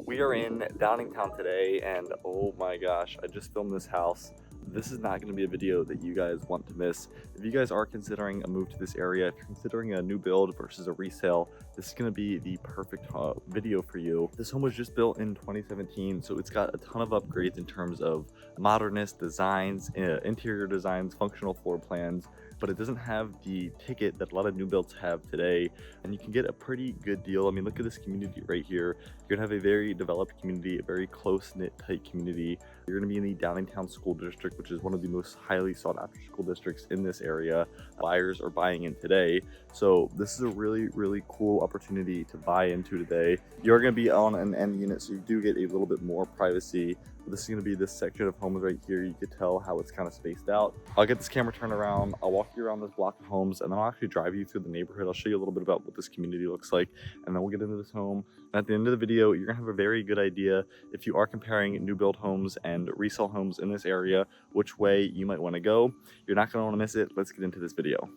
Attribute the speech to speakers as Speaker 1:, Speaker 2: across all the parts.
Speaker 1: We are in Downingtown today, and oh my gosh, I just filmed this house. This is not going to be a video that you guys want to miss. If you guys are considering a move to this area, if you're considering a new build versus a resale, this is going to be the perfect video for you. This home was just built in 2017, so it's got a ton of upgrades in terms of modernist designs, interior designs, functional floor plans, but it doesn't have the ticket that a lot of new builds have today, and you can get a pretty good deal. I mean, look at this community right here. You're gonna have a very developed community, a very close-knit tight community. You're gonna be in the Downingtown School District, which is one of the most highly sought after school districts in this area. Buyers are buying in today, so this is a really cool opportunity to buy into today. You're gonna be on an end unit, so you do get a little bit more privacy. This is going to be this section of homes right here. You could tell how it's kind of spaced out. I'll get this camera turned around. I'll walk you around this block of homes, and then I'll actually drive you through the neighborhood. I'll show you a little bit about what this community looks like, and then we'll get into this home. And at the end of the video, you're going to have a very good idea, if you are comparing new build homes and resale homes in this area, which way you might want to go. You're not going to want to miss it. Let's get into this video.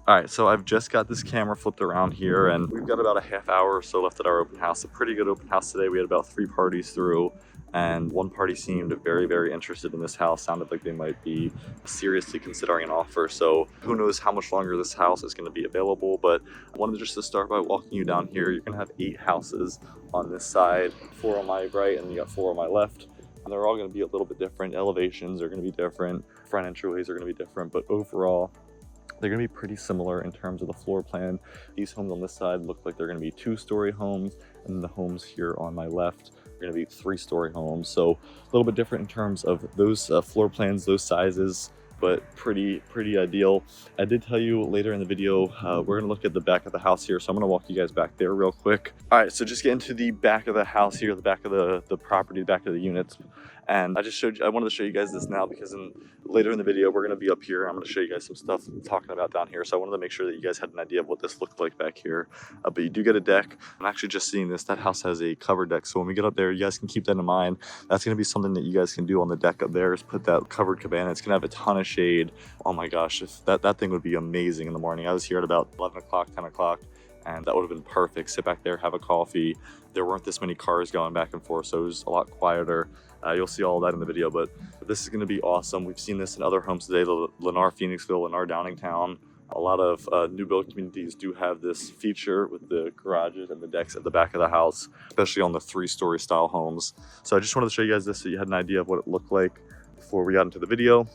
Speaker 1: All right, so I've just got this camera flipped around here, and we've got about a half hour or so left at our open house. A pretty good open house today. We had about 3 parties through, and one party seemed very interested in this house. Sounded like they might be seriously considering an offer. So who knows how much longer this house is going to be available, but I wanted just to start by walking you down here. You're going to have 8 houses on this side, 4 on my right, and you got 4 on my left. And they're all going to be a little bit different. Elevations are going to be different. Front entryways are going to be different, but overall, they're going to be pretty similar in terms of the floor plan. These homes on this side look like they're going to be 2-story homes, and the homes here on my left are going to be 3-story homes. So a little bit different in terms of those floor plans, those sizes, but pretty ideal. I did tell you later in the video, we're gonna look at the back of the house here, so I'm gonna walk you guys back there real quick. All right, so just get into the back of the house here, the back of the property, the back of the units. And I wanted to show you guys this now because later in the video, we're gonna be up here. I'm gonna show you guys some stuff I'm talking about down here. So I wanted to make sure that you guys had an idea of what this looked like back here. But you do get a deck. I'm actually just seeing this. That house has a covered deck. So when we get up there, you guys can keep that in mind. That's gonna be something that you guys can do on the deck up there, is put that covered cabana. It's gonna have a ton of shade. Oh my gosh, that thing would be amazing in the morning. I was here at about 11 o'clock, 10 o'clock, and that would have been perfect. Sit back there, have a coffee. There weren't this many cars going back and forth, so it was a lot quieter. You'll see all of that in the video, but this is going to be awesome. We've seen this in other homes today, the Lennar Phoenixville, Lennar Downingtown. A lot of new build communities do have this feature with the garages and the decks at the back of the house, especially on the 3-story style homes. So I just wanted to show you guys this so you had an idea of what it looked like before we got into the video.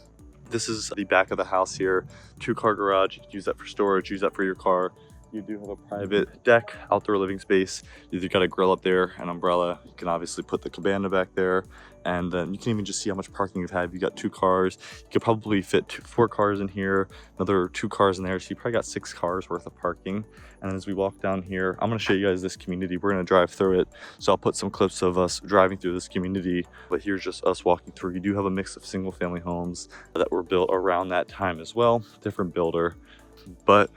Speaker 1: This is the back of the house here, 2-car garage. You can use that for storage, use that for your car. You do have a private deck, outdoor living space. You've got a grill up there, an umbrella. You can obviously put the cabana back there, and then you can even just see how much parking you have. You got 2 cars. You could probably fit 4 cars in here, another 2 cars in there. So you probably got 6 cars worth of parking. And as we walk down here, I'm gonna show you guys this community. We're gonna drive through it. So I'll put some clips of us driving through this community, but here's just us walking through. You do have a mix of single family homes that were built around that time as well. Different builder, but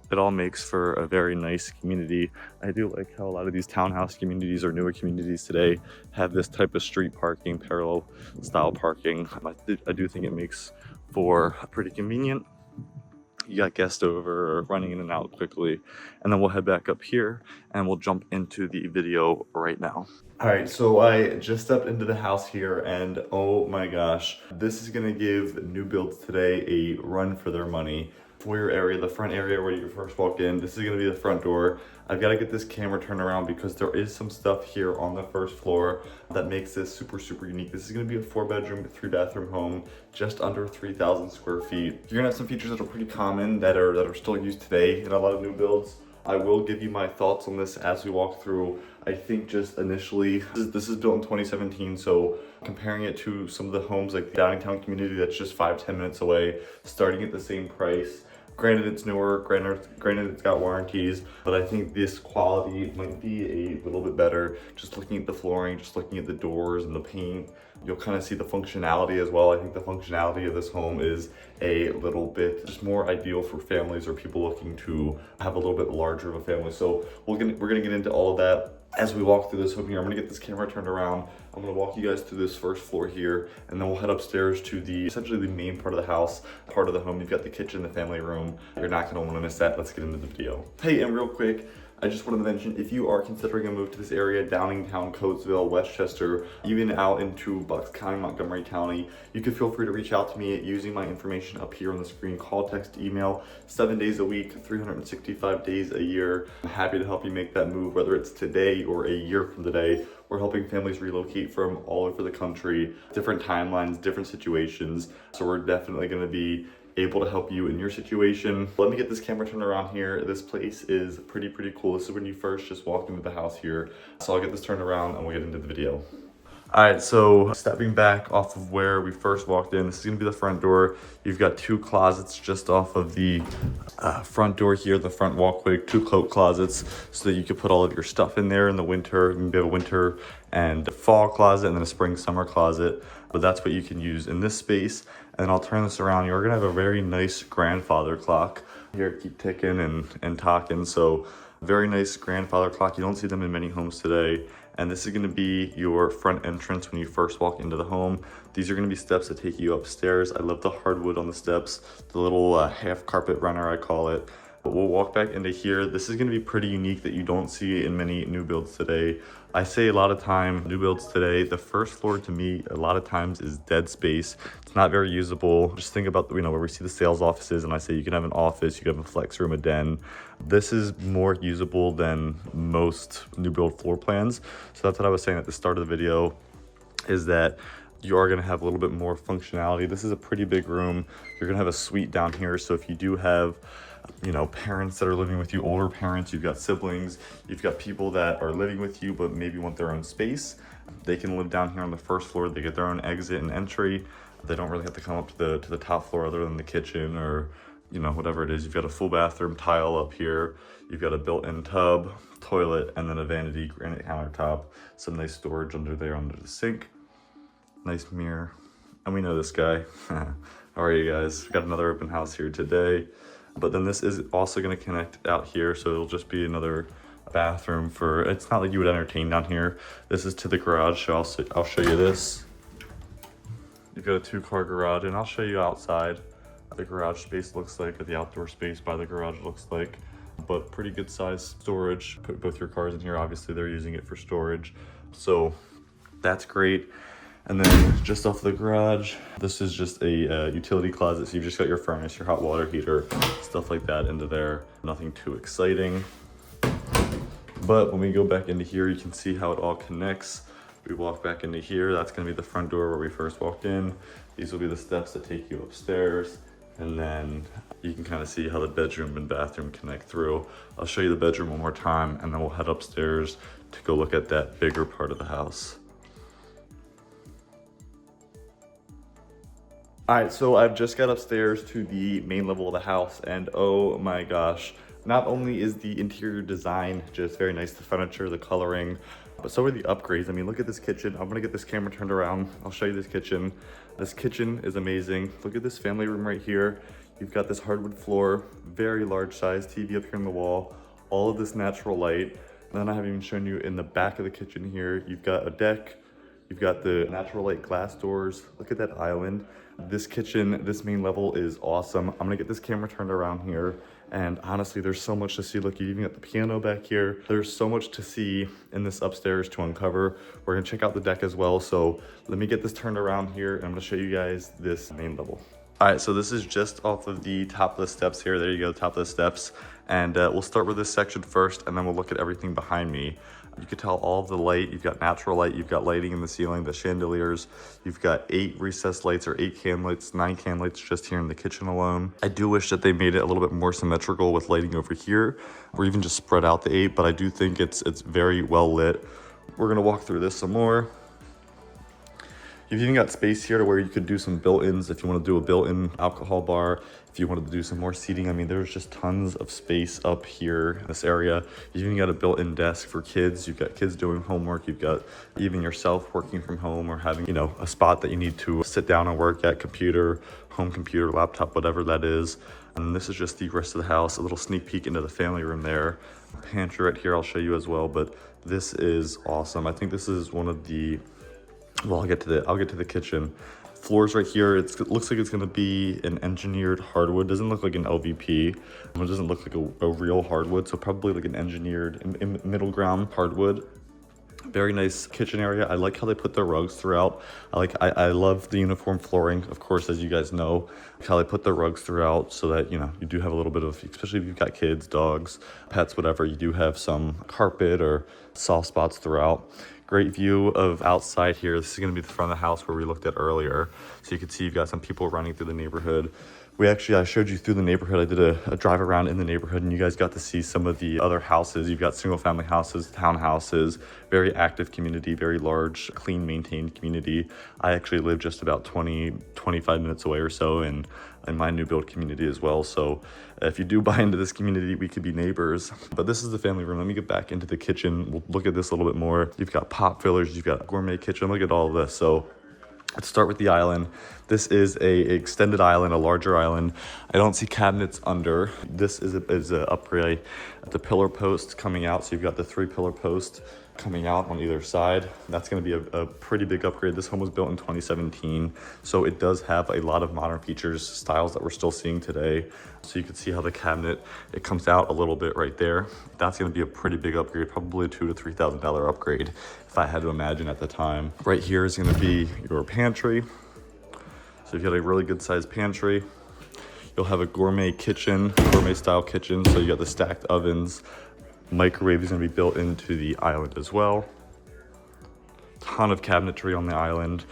Speaker 1: it all makes for a very nice community. I do like how a lot of these townhouse communities or newer communities today have this type of street parking, parallel style parking. I do think it makes for pretty convenient. You got guests over or running in and out quickly. And then we'll head back up here and we'll jump into the video right now. All right, so I just stepped into the house here, and oh my gosh, this is gonna give new builds today a run for their money. Foyer area, the front area where you first walk in, this is gonna be the front door. I've got to get this camera turned around because there is some stuff here on the first floor that makes this super unique. This is gonna be a 4-bedroom, 3-bathroom home, just under 3,000 square feet. You're gonna have some features that are pretty common that are still used today in a lot of new builds. I will give you my thoughts on this as we walk through. I think just initially, this is built in 2017, so comparing it to some of the homes like the Downingtown community that's just 5-10 minutes away, starting at the same price. Granted, it's newer, granted it's got warranties, but I think this quality might be a little bit better. Just looking at the flooring, just looking at the doors and the paint, You'll kind of see the functionality as well. I think the functionality of this home is a little bit just more ideal for families or people looking to have a little bit larger of a family. So we're gonna get into all of that as we walk through this home here. I'm gonna get this camera turned around. I'm gonna walk you guys through this first floor here, and then we'll head upstairs to essentially the main part of the house, part of the home. You've got the kitchen, the family room. You're not gonna wanna miss that. Let's get into the video. Hey, and real quick, I just wanted to mention, if you are considering a move to this area, Downingtown, Coatesville, Westchester, even out into Bucks County, Montgomery County, you can feel free to reach out to me using my information up here on the screen. Call, text, email, 7 days a week, 365 days a year. I'm happy to help you make that move, whether it's today or a year from today. We're helping families relocate from all over the country, different timelines, different situations. So we're definitely gonna be able to help you in your situation. Let me get this camera turned around here. This place is pretty cool. This is when you first just walk into the house here. So I'll get this turned around and we'll get into the video. All right, so stepping back off of where we first walked in, this is gonna be the front door. You've got 2 closets just off of the front door here, the front walkway, 2 coat closets so that you can put all of your stuff in there in the winter. You can have a winter and fall closet and then a spring summer closet, but that's what you can use in this space. And I'll turn this around. You're gonna have a very nice grandfather clock here, keep ticking and talking. So very nice grandfather clock. You don't see them in many homes today. And this is gonna be your front entrance when you first walk into the home. These are gonna be steps that take you upstairs. I love the hardwood on the steps, the little half carpet runner, I call it. But we'll walk back into here. This is gonna be pretty unique that you don't see in many new builds today. I say a lot of time, new builds today, the first floor to me, a lot of times is dead space. It's not very usable. Just think about, where we see the sales offices and I say you can have an office, you can have a flex room, a den. This is more usable than most new build floor plans. So that's what I was saying at the start of the video, is that you are gonna have a little bit more functionality. This is a pretty big room. You're gonna have a suite down here. So if you do have parents that are living with you, older parents, you've got siblings, you've got people that are living with you but maybe want their own space, they can live down here on the first floor. They get their own exit and entry. They don't really have to come up to the top floor other than the kitchen or whatever it is. You've got a full bathroom tile up here. You've got a built-in tub, toilet, and then a vanity granite countertop. Some nice storage under there under the sink. Nice mirror. And we know this guy. How are you guys? We've got another open house here today. But then this is also going to connect out here, so it'll just be another bathroom it's not like you would entertain down here. This is to the garage, so I'll show you this. You've got a 2-car garage, and I'll show you outside the garage space looks like, or the outdoor space by the garage looks like. But pretty good size storage. Put both your cars in here. Obviously, they're using it for storage, so that's great. And then just off the garage, this is just a utility closet. So you've just got your furnace, your hot water heater, stuff like that into there. Nothing too exciting. But when we go back into here, you can see how it all connects. We walk back into here. That's gonna be the front door where we first walked in. These will be the steps that take you upstairs. And then you can kind of see how the bedroom and bathroom connect through. I'll show you the bedroom one more time, and then we'll head upstairs to go look at that bigger part of the house. All right, so I've just got upstairs to the main level of the house, and oh my gosh, not only is the interior design just very nice, the furniture, the coloring, but so are the upgrades. I mean, look at this kitchen. I'm gonna get this camera turned around. I'll show you this kitchen. This kitchen is amazing. Look at this family room right here. You've got this hardwood floor, very large size TV up here on the wall, all of this natural light. And then I haven't even shown you in the back of the kitchen here, you've got a deck, you've got the natural light glass doors. Look at that island. This kitchen, this main level is awesome. I'm gonna get this camera turned around here, and honestly, there's so much to see. Look, you even got the piano back here. There's so much to see in this upstairs to uncover. We're gonna check out the deck as well. So let me get this turned around here, and I'm gonna show you guys this main level. All right, so this is just off of the top of the steps here. There you go, top of the steps. And we'll start with this section first, and then we'll look at everything behind me. You can tell all of the light. You've got natural light, you've got lighting in the ceiling, the chandeliers. You've got 8 recessed lights or 8 can lights, 9 can lights just here in the kitchen alone. I do wish that they made it a little bit more symmetrical with lighting over here, or even just spread out the 8, but I do think it's very well lit. We're gonna walk through this some more. You've even got space here to where you could do some built-ins if you want to do a built-in alcohol bar, if you wanted to do some more seating. I mean, there's just tons of space up here in this area. You've even got a built-in desk for kids. You've got kids doing homework. You've got even yourself working from home or having, you know, a spot that you need to sit down and work at, computer, home computer, laptop, whatever that is. And this is just the rest of the house, a little sneak peek into the family room there. Pantry right here, I'll show you as well, but this is awesome. I think this is one of the, well, I'll get to the kitchen. Floors right here, it looks like it's gonna be an engineered hardwood. Doesn't look like an LVP. It doesn't look like a real hardwood, so probably like an engineered middle ground hardwood. Very nice kitchen area. I like how they put their rugs throughout. I love the uniform flooring, of course, as you guys know. How they put their rugs throughout so that, you know, you do have a little bit of, especially if you've got kids, dogs, pets, whatever, you do have some carpet or soft spots throughout. Great view of outside here. This is going to be the front of the house where we looked at earlier. So you can see you've got some people running through the neighborhood. I showed you through the neighborhood. I did a drive around in the neighborhood and you guys got to see some of the other houses. You've got single family houses, townhouses, very active community, very large, clean, maintained community. I actually live just about 25 minutes away or so in my new build community as well. So if you do buy into this community, we could be neighbors. But this is the family room. Let me get back into the kitchen. We'll look at this a little bit more. You've got pot fillers, you've got a gourmet kitchen. Look at all of this. So let's start with the island. This is a extended island, a larger island. I don't see cabinets under. This is a upgrade at the pillar post coming out. So you've got the 3 pillar posts coming out on either side. That's going to be a pretty big upgrade. This home was built in 2017, so it does have a lot of modern features, styles that we're still seeing today. So you can see how the cabinet, it comes out a little bit right there. That's going to be a pretty big upgrade, probably a $2,000 to $3,000 upgrade if I had to imagine at the time. Right here is going to be your pantry. So you've got a really good sized pantry. You'll have a gourmet kitchen, gourmet style kitchen. So you got the stacked ovens. Microwave is going to be built into the island as well. Ton of cabinetry on the island.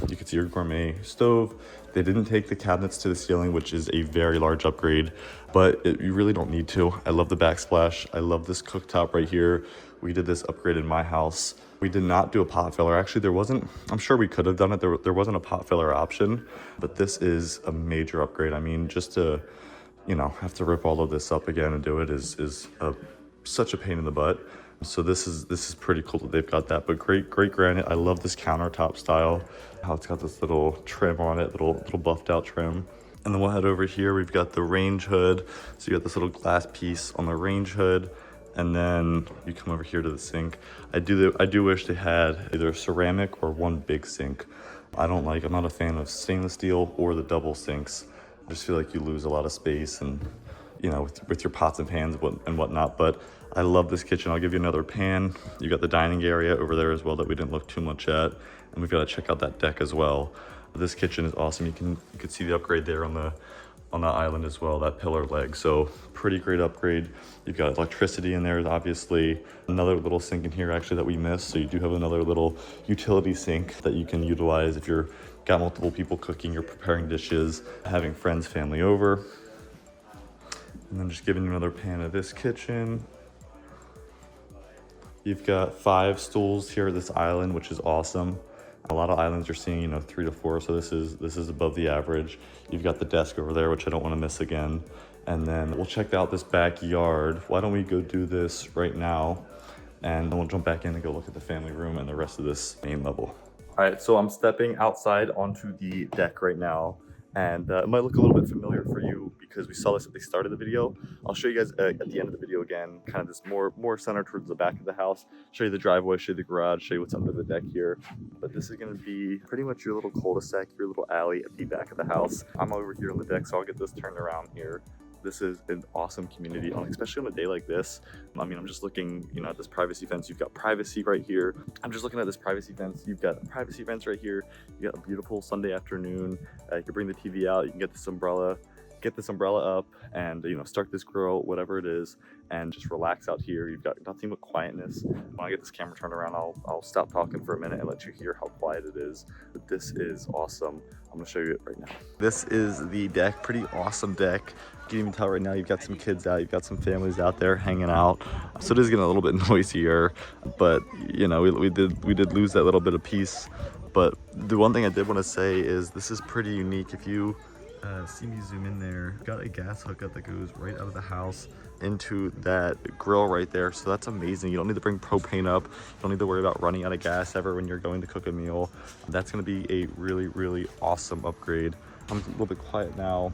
Speaker 1: You can see your gourmet stove. They didn't take the cabinets to the ceiling, which is a very large upgrade, but you really don't need to. I love the backsplash. I love this cooktop right here. We did this upgrade in my house. We did not do a pot filler. Actually, there wasn't, I'm sure we could have done it. There wasn't a pot filler option, but this is a major upgrade. I mean, just to, you know, have to rip all of this up again and do it is such a pain in the butt. So this is pretty cool that they've got that, but great granite. I love this countertop style, how it's got this little trim on it, little buffed out trim. And then we'll head over here. We've got the range hood. So you got this little glass piece on the range hood, and then you come over here to the sink. I do wish they had either ceramic or one big sink. I'm not a fan of stainless steel or the double sinks. I just feel like you lose a lot of space and, you know, with your pots and pans and whatnot. But I love this kitchen. I'll give you another pan. You got the dining area over there as well that we didn't look too much at, and we've got to check out that deck as well. This kitchen is awesome. You can see the upgrade there on the island as well, that pillar leg. So pretty great upgrade. You've got electricity in there, obviously. Another little sink in here actually that we missed. So you do have another little utility sink that you can utilize if you're got multiple people cooking, you're preparing dishes, having friends, family over. And then just giving you another pan of this kitchen. You've got 5 stools here at this island, which is awesome. A lot of islands you're seeing, you know, 3 to 4, so this is above the average. You've got the desk over there, which I don't want to miss again. And then we'll check out this backyard. Why don't we go do this right now? And then we'll jump back in and go look at the family room and the rest of this main level. All right, so I'm stepping outside onto the deck right now. And it might look a little bit familiar for you because we saw this at the start of the video. I'll show you guys at the end of the video again, kind of this more centered towards the back of the house, show you the driveway, show you the garage, show you what's under the deck here. But this is going to be pretty much your little cul-de-sac, your little alley at the back of the house. I'm over here on the deck, so I'll get this turned around here. This is an awesome community, especially on a day like this. I mean, I'm just looking, you know, at this privacy fence. You've got privacy right here. I'm just looking at this privacy fence. You've got a privacy fence right here. You got a beautiful Sunday afternoon. You can bring the TV out. You can get this umbrella up and, you know, start this grill, whatever it is, and just relax out here. You've got nothing but quietness. When I get this camera turned around, I'll stop talking for a minute and let you hear how quiet it is. But this is awesome. I'm gonna show you it right now. This is the deck, pretty awesome deck. You can even tell right now you've got some kids out, you've got some families out there hanging out. So it is getting a little bit noisier, but you know, we did lose that little bit of peace But the one thing I did want to say is this is pretty unique. If you see me zoom in there, got a gas hookup that goes right out of the house into that grill right there. So that's amazing. You don't need to bring propane up. You don't need to worry about running out of gas ever when you're going to cook a meal. That's going to be a really, really awesome upgrade. I'm a little bit quiet now.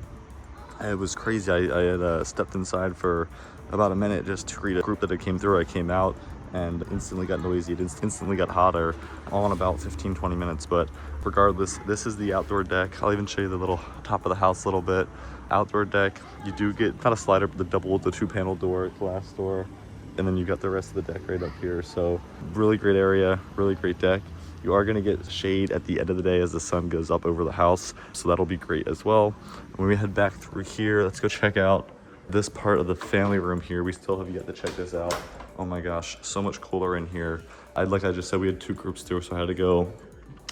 Speaker 1: It was crazy. I had stepped inside for about a minute just to greet a group that had came through. I came out and instantly got noisy. It instantly got hotter, all in about 15-20 minutes. But regardless, this is the outdoor deck. I'll even show you the little top of the house a little bit. Outdoor deck, you do get kind of slider, the 2-panel door, glass door, and then you got the rest of the deck right up here. So really great area, really great deck. You are going to get shade at the end of the day as the sun goes up over the house, so that'll be great as well. When we head back through here, let's go check out this part of the family room here. We still have yet to check this out. Oh my gosh, so much cooler in here. Like I just said, we had 2 groups through, so I had to go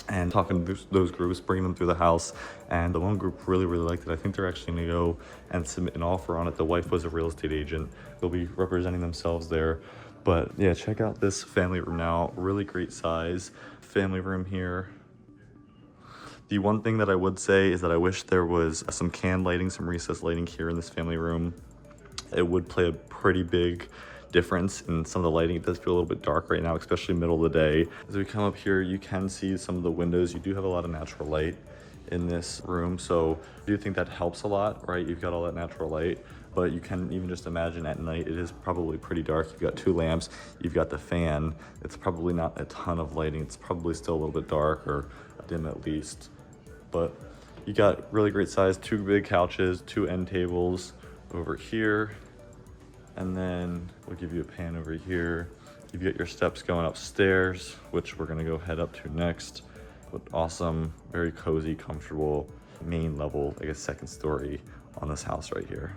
Speaker 1: and talking to those groups, bringing them through the house. And the one group really, really liked it. I think they're actually gonna go and submit an offer on it. The wife was a real estate agent. They'll be representing themselves there. But yeah, check out this family room now. Really great size family room here. The one thing that I would say is that I wish there was some can lighting, some recessed lighting here in this family room. It would play a pretty big difference in some of the lighting. It does feel a little bit dark right now, especially middle of the day. As we come up here, you can see some of the windows. You do have a lot of natural light in this room, so I do think that helps a lot, right? You've got all that natural light, but you can even just imagine at night, it is probably pretty dark. You've got 2 lamps, you've got the fan. It's probably not a ton of lighting. It's probably still a little bit dark or dim at least, but you got really great size, 2 big couches, 2 end tables over here. And then we'll give you a pan over here. You've got your steps going upstairs, which we're gonna go head up to next. But awesome, very cozy, comfortable main level, I guess 2nd story on this house right here.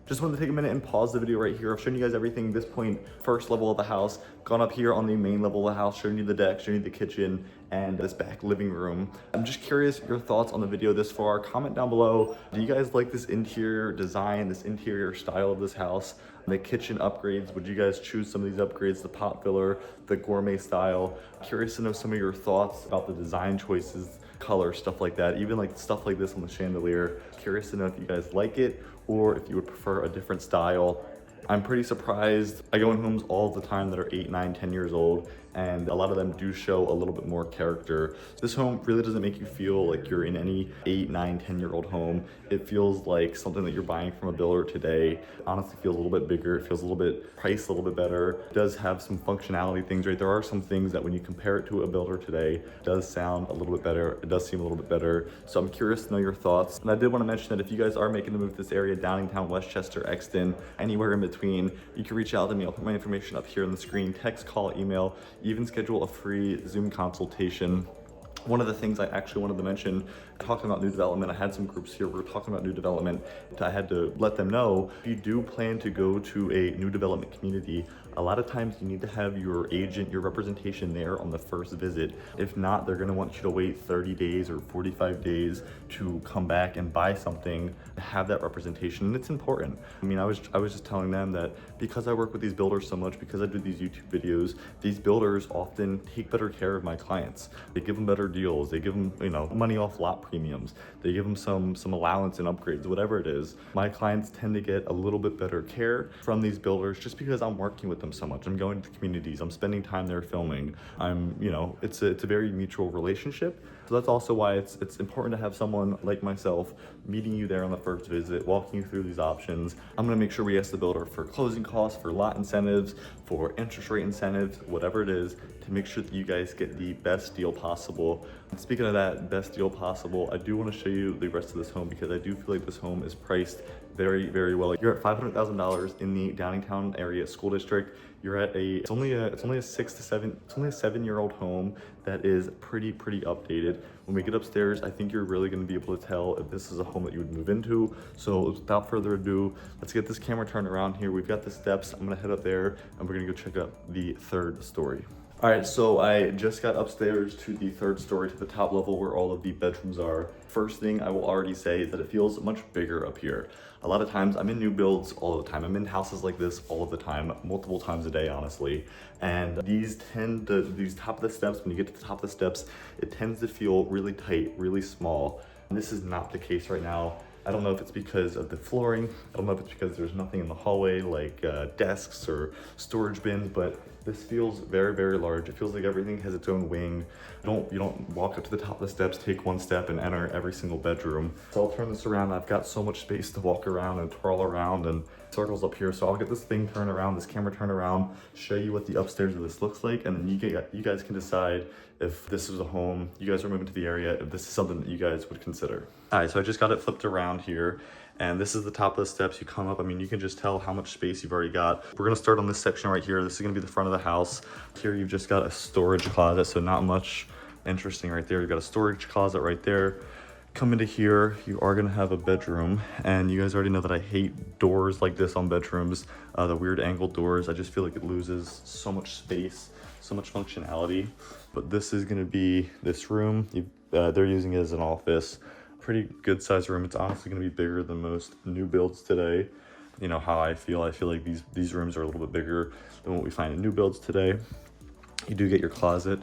Speaker 1: Just wanted to take a minute and pause the video right here. I've shown you guys everything at this point, 1st level of the house, gone up here on the main level of the house, showing you the deck, showing you the kitchen, and this back living room. I'm just curious your thoughts on the video this far. Comment down below. Do you guys like this interior design, this interior style of this house? The kitchen upgrades, would you guys choose some of these upgrades, the pot filler, the gourmet style? Curious to know some of your thoughts about the design choices, color, stuff like that, even like stuff like this on the chandelier. Curious to know if you guys like it or if you would prefer a different style. I'm pretty surprised. I go in homes all the time that are 8, 9, 10 years old, and a lot of them do show a little bit more character. This home really doesn't make you feel like you're in any 8, 9, 10-year-old home. It feels like something that you're buying from a builder today. It honestly feels a little bit bigger. It feels a little bit priced a little bit better. It does have some functionality things, right? There are some things that when you compare it to a builder today, it does sound a little bit better. It does seem a little bit better. So I'm curious to know your thoughts. And I did want to mention that if you guys are making the move to this area, Downingtown, Westchester, Exton, anywhere in between, you can reach out to me. I'll put my information up here on the screen. Text, call, email, even schedule a free Zoom consultation. One of the things I actually wanted to mention, talking about new development, I had some groups here, we were talking about new development. I had to let them know, if you do plan to go to a new development community, a lot of times you need to have your agent, your representation there on the first visit. If not, they're gonna want you to wait 30 days or 45 days to come back and buy something, have that representation, and it's important. I mean, I was just telling them that because I work with these builders so much, because I do these YouTube videos, these builders often take better care of my clients. They give them better deals, they give them, you know, money off lot premiums, they give them some allowance and upgrades, whatever it is. My clients tend to get a little bit better care from these builders just because I'm working with them so much. I'm going to the communities, I'm spending time there filming. You know, it's a very mutual relationship. So that's also why it's important to have someone like myself meeting you there on the first visit, walking you through these options. I'm gonna make sure we ask the builder for closing costs, for lot incentives, for interest rate incentives, whatever it is, to make sure that you guys get the best deal possible. And speaking of that best deal possible, I do want to show you the rest of this home because I do feel like this home is priced very, very well. You're at $500,000 in the Downingtown area school district. You're at it's only a 7-year-old home that is pretty updated. When we get upstairs, I think you're really going to be able to tell if this is a home that you would move into. So without further ado, let's get this camera turned around here. We've got the steps. I'm going to head up there and we're going to go check out the 3rd story. All right, so I just got upstairs to the third story, to the top level where all of the bedrooms are. First thing I will already say is that it feels much bigger up here. A lot of times I'm in new builds all the time. I'm in houses like this all of the time, multiple times a day, honestly. And these top of the steps, when you get to the top of the steps, it tends to feel really tight, really small. And this is not the case right now. I don't know if it's because of the flooring. I don't know if it's because there's nothing in the hallway like desks or storage bins, but this feels very, very large. It feels like everything has its own wing. You don't walk up to the top of the steps, take one step and enter every single bedroom. So I'll turn this around. I've got so much space to walk around and twirl around and circles up here. So I'll get this thing turned around, this camera turned around, show you what the upstairs of this looks like. And then you guys can decide if this is a home, you guys are moving to the area, if this is something that you guys would consider. All right, so I just got it flipped around here. And this is the top of the steps. You come up, I mean, you can just tell how much space you've already got. We're gonna start on this section right here. This is gonna be the front of the house. Here you've just got a storage closet, so not much interesting right there. You've got a storage closet right there. Come into here, you are gonna have a bedroom, and you guys already know that I hate doors like this on bedrooms, the weird angled doors. I just feel like it loses so much space, so much functionality. But this is gonna be this room. They're using it as an office. Pretty good sized room. It's honestly gonna be bigger than most new builds today. You know how I feel like these rooms are a little bit bigger than what we find in new builds today. You do get your closet.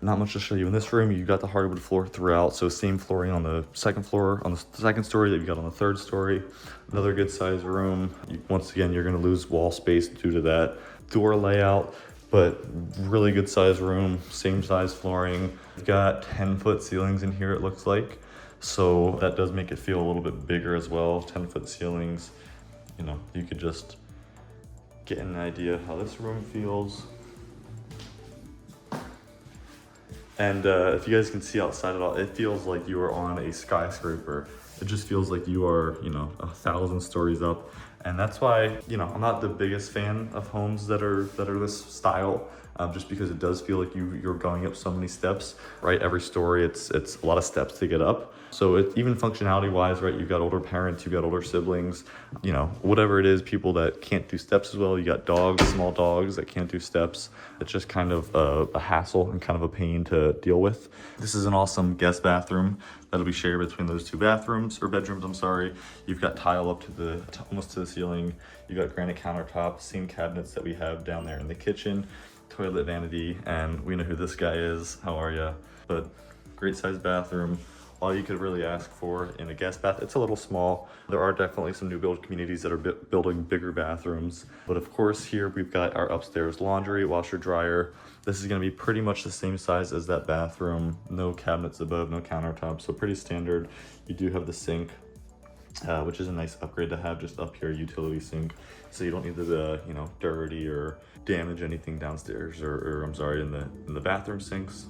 Speaker 1: Not much to show you in this room. You got the hardwood floor throughout, so same flooring on the second floor, on the second story that you got on the third story. Another good sized room. Once again, you're gonna lose wall space due to that door layout, but really good sized room, same size flooring. You've got 10-foot ceilings in here, it looks like. So that does make it feel a little bit bigger as well. 10-foot ceilings, you know, you could just get an idea of how this room feels. And if you guys can see outside at all, it feels like you are on a skyscraper. It just feels like you are, you know, 1,000 stories up. And that's why, you know, I'm not the biggest fan of homes that are this style, just because it does feel like you're going up so many steps, right? Every story, it's a lot of steps to get up. So even functionality wise, right? You've got older parents, you've got older siblings, you know, whatever it is, people that can't do steps as well. You got dogs, small dogs that can't do steps. It's just kind of a hassle and kind of a pain to deal with. This is an awesome guest bathroom that'll be shared between those two bedrooms, I'm sorry. You've got tile up to almost to the ceiling. You got granite countertops, same cabinets that we have down there in the kitchen, toilet vanity, and we know who this guy is. How are ya? But great sized bathroom. All you could really ask for in a guest bath. It's a little small. There are definitely some new build communities that are building bigger bathrooms. But of course here we've got our upstairs laundry, washer, dryer. This is gonna be pretty much the same size as that bathroom. No cabinets above, no countertops, so pretty standard. You do have the sink, which is a nice upgrade to have just up here, utility sink. So you don't need to, you know, dirty or damage anything downstairs or I'm sorry, in the bathroom sinks.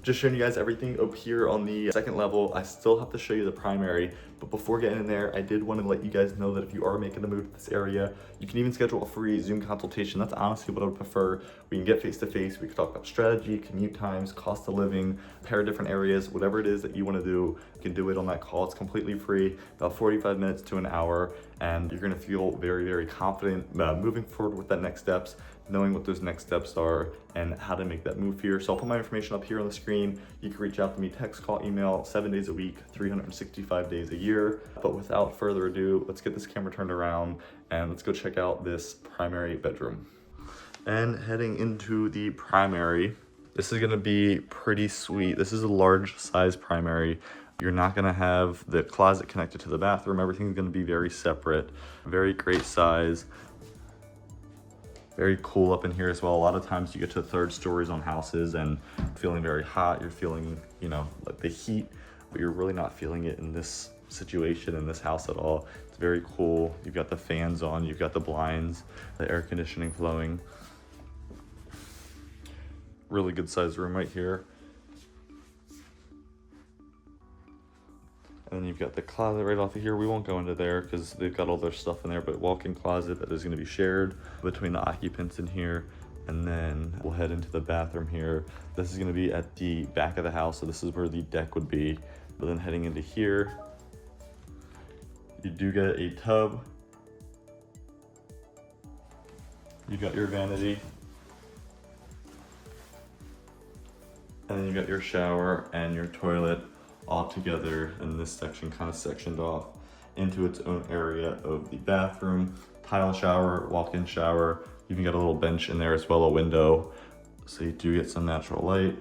Speaker 1: Just showing you guys everything up here on the second level. I still have to show you the primary, but before getting in there, I did want to let you guys know that if you are making the move to this area, you can even schedule a free Zoom consultation. That's honestly what I would prefer. We can get face-to-face. We can talk about strategy, commute times, cost of living, pair different areas, whatever it is that you want to do, you can do it on that call. It's completely free, about 45 minutes to an hour, and you're going to feel very, very confident moving forward with that next steps, knowing what those next steps are and how to make that move here. So I'll put my information up here on the screen. You can reach out to me, text, call, email, 7 days a week, 365 days a year. But without further ado, let's get this camera turned around and let's go check out this primary bedroom. And heading into the primary, this is gonna be pretty sweet. This is a large size primary. You're not gonna have the closet connected to the bathroom. Everything's gonna be very separate. Very great size. Very cool up in here as well. A lot of times you get to third stories on houses and feeling very hot. You're feeling, you know, like the heat, but you're really not feeling it in this situation, in this house at all. It's very cool. You've got the fans on, you've got the blinds, the air conditioning flowing. Really good sized room right here. And then you've got the closet right off of here. We won't go into there because they've got all their stuff in there, but walk-in closet that is going to be shared between the occupants in here. And then we'll head into the bathroom here. This is going to be at the back of the house, so this is where the deck would be. But then heading into here, you do get a tub. You got your vanity. And then you got your shower and your toilet all together, and this section kind of sectioned off into its own area of the bathroom. Tile shower, walk-in shower. You even got a little bench in there as well, a window, so you do get some natural light.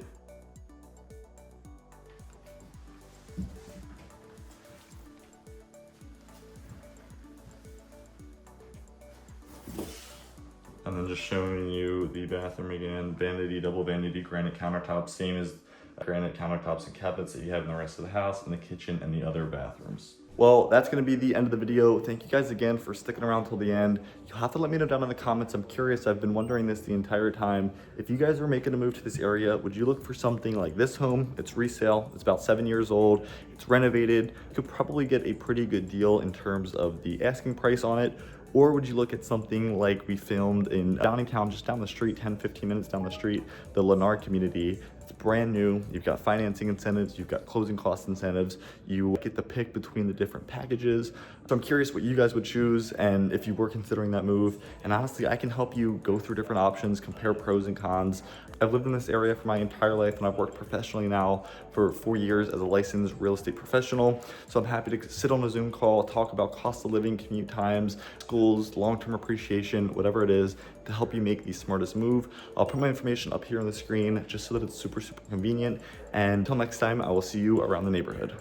Speaker 1: And then just showing you the bathroom again, vanity, double vanity, granite countertops, same as granite countertops and cabinets that you have in the rest of the house, and the kitchen and the other bathrooms. Well, that's gonna be the end of the video. Thank you guys again for sticking around till the end. You'll have to let me know down in the comments. I'm curious, I've been wondering this the entire time. If you guys were making a move to this area, would you look for something like this home? It's resale, it's about 7 years old, it's renovated. You could probably get a pretty good deal in terms of the asking price on it. Or would you look at something like we filmed in Downingtown, just down the street, 10-15 minutes down the street, the Lennar community? It's brand new. You've got financing incentives, you've got closing cost incentives, you get the pick between the different packages. So I'm curious what you guys would choose and if you were considering that move. And honestly, I can help you go through different options, compare pros and cons. I've lived in this area for my entire life, and I've worked professionally now for 4 years as a licensed real estate professional. So I'm happy to sit on a Zoom call, talk about cost of living, commute times, schools, long-term appreciation, whatever it is, to help you make the smartest move. I'll put my information up here on the screen just so that it's super convenient. And until next time, I will see you around the neighborhood.